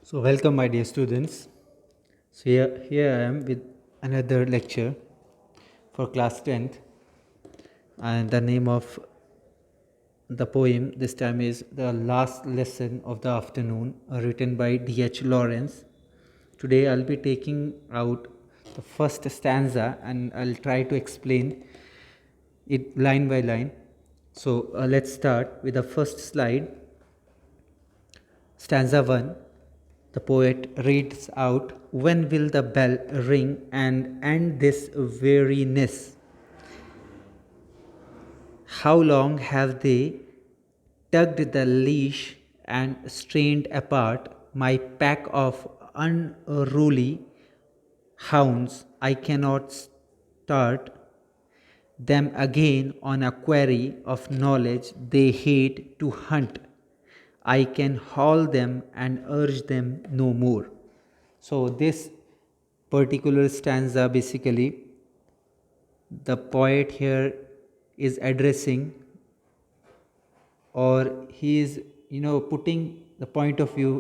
So welcome my dear students. So here I am with another lecture for class 10th, and the name of the poem this time is The Last Lesson of the Afternoon, written by D.H. Lawrence. Today I'll be taking out the first stanza and I'll try to explain it line by line. So let's start with the first slide. Stanza 1. The poet reads out, "When will the bell ring and end this weariness? How long have they tugged the leash and strained apart my pack of unruly hounds? I cannot start them again on a quarry of knowledge they hate to hunt. I can haul them and urge them no more." So, this particular stanza basically, the poet here is addressing, or he is putting the point of view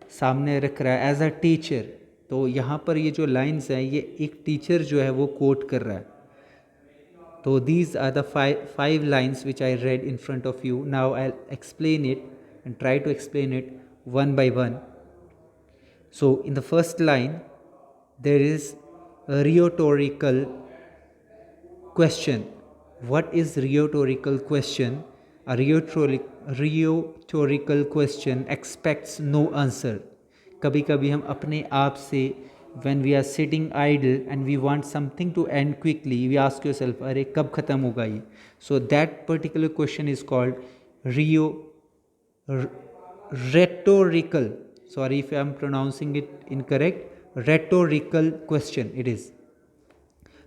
सामने रख रहा है as a teacher. तो यहाँ पर ये जो lines हैं ये एक टीचर जो है वो कोट कर रहा है. So these are the five lines which I read in front of you. Now I'll explain it and try to explain it one by one. So in the first line, there is a rhetorical question. What is rhetorical question? A rhetorical question expects no answer. कभी कभी हम अपने आप से when we are sitting idle and we want something to end quickly, we ask yourself, अरे कब ख़त्म होगा ये? So that particular question is called rhetorical. Sorry if I am pronouncing it incorrect. Rhetorical question it is.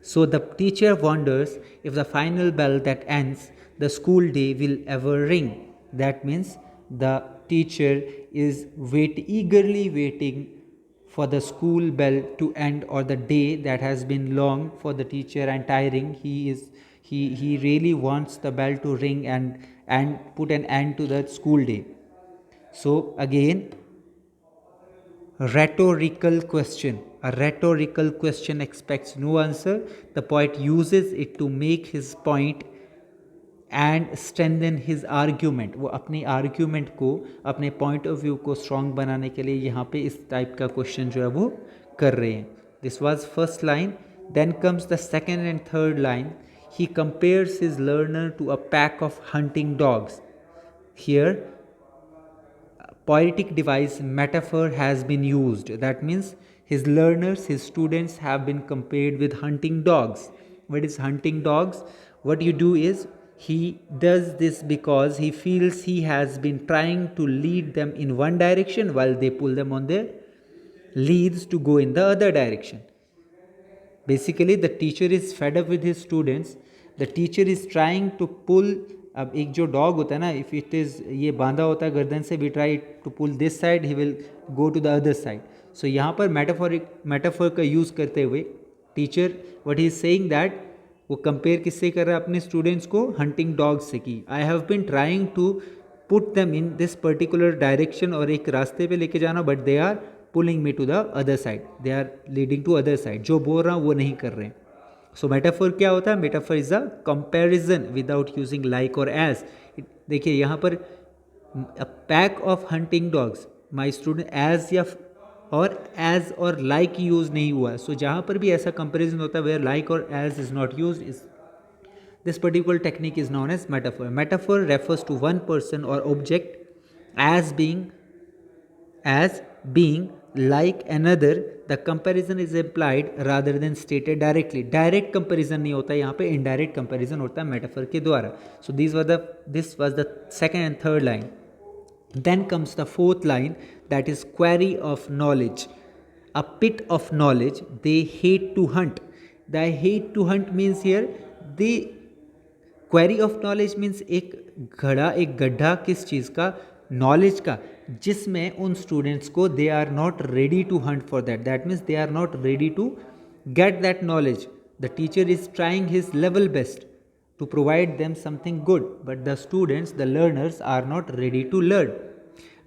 So the teacher wonders if the final bell that ends the school day will ever ring. That means the teacher is eagerly waiting for the school bell to end, or the day that has been long for the teacher and tiring. He really wants the bell to ring and put an end to the school day. So again, rhetorical question. A rhetorical question expects no answer. The poet uses it to make his point and strengthen his argument. वो अपनी argument को, अपने point of view को strong बनाने के लिए यहाँ पे इस type का question जो है वो कर रहे हैं. This was first line. Then comes the second and third line. He compares his learner to a pack of hunting dogs. Here poetic device metaphor has been used. That means his learners, his students have been compared with hunting dogs. What is hunting dogs? What you do is he does this because he feels he has been trying to lead them in one direction while they pull them on their leads to go in the other direction. Basically the teacher is fed up with his students. The teacher is trying to pull. अब एक जो dog होता है ना, if it is ये बांधा होता है गर्दन से, we try to pull this side, he will go to the other side. So यहाँ पर मेटाफोर का यूज़ करते हुए teacher what he is saying that, वो कंपेयर किससे कर रहा है? अपने स्टूडेंट्स को हंटिंग डॉग्स से की. I have been trying to put them in this particular direction, और एक रास्ते पे लेके जाना, but they are pulling me to the other side, they are leading to other side. जो बोल रहा हूँ वो नहीं कर रहे हैं. सो मेटाफोर क्या होता है? Metaphor is a comparison without using like और एज. देखिए यहाँ पर a pack of hunting dogs, my student, as या और एज और लाइक यूज नहीं हुआ. सो जहाँ पर भी ऐसा कंपैरिजन होता है वेयर लाइक और as is not use, is this particular technique is known as metaphor. Metaphor refers to one person और object as being like another. The comparison is implied rather than stated directly. Direct comparison नहीं होता यहाँ पे, indirect comparison होता है metaphor के द्वारा. So this was the second and third line. Then comes the fourth line, that is quarry of knowledge. A pit of knowledge they hate to hunt. The hate to hunt means here they query of knowledge means एक गड्ढा किस चीज़ का? Knowledge का, जिसमें उन students को they are not ready to hunt for that. That means they are not ready to get that knowledge. The teacher is trying his level best to provide them something good, but the students, the learners, are not ready to learn.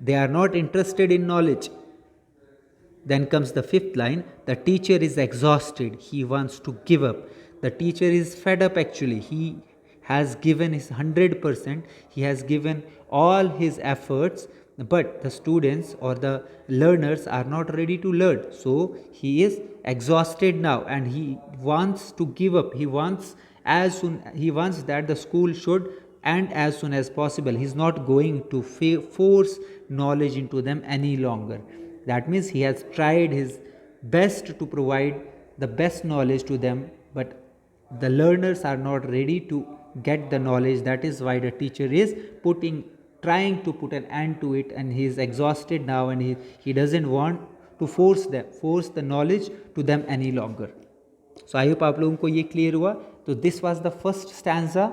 They are not interested in knowledge. Then comes the fifth line: the teacher is exhausted, he wants to give up. The teacher is fed up actually. He has given his 100%, he has given all his efforts, but the students or the learners are not ready to learn. So he is exhausted now and he wants to give up. He wants that the school should end as soon as possible. He is not going to force knowledge into them any longer. That means he has tried his best to provide the best knowledge to them, but the learners are not ready to get the knowledge. That is why the teacher is trying to put an end to it, and he is exhausted now, and he doesn't want to force the knowledge to them any longer. So I hope आप लोगों को ये clear हुआ. तो this was the first stanza.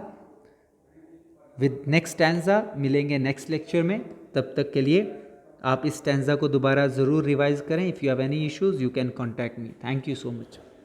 With next stanza मिलेंगे next lecture में. तब तक के लिए आप इस स्टैंजा को दोबारा ज़रूर रिवाइज करें. If you have any issues you can contact me. Thank you so much.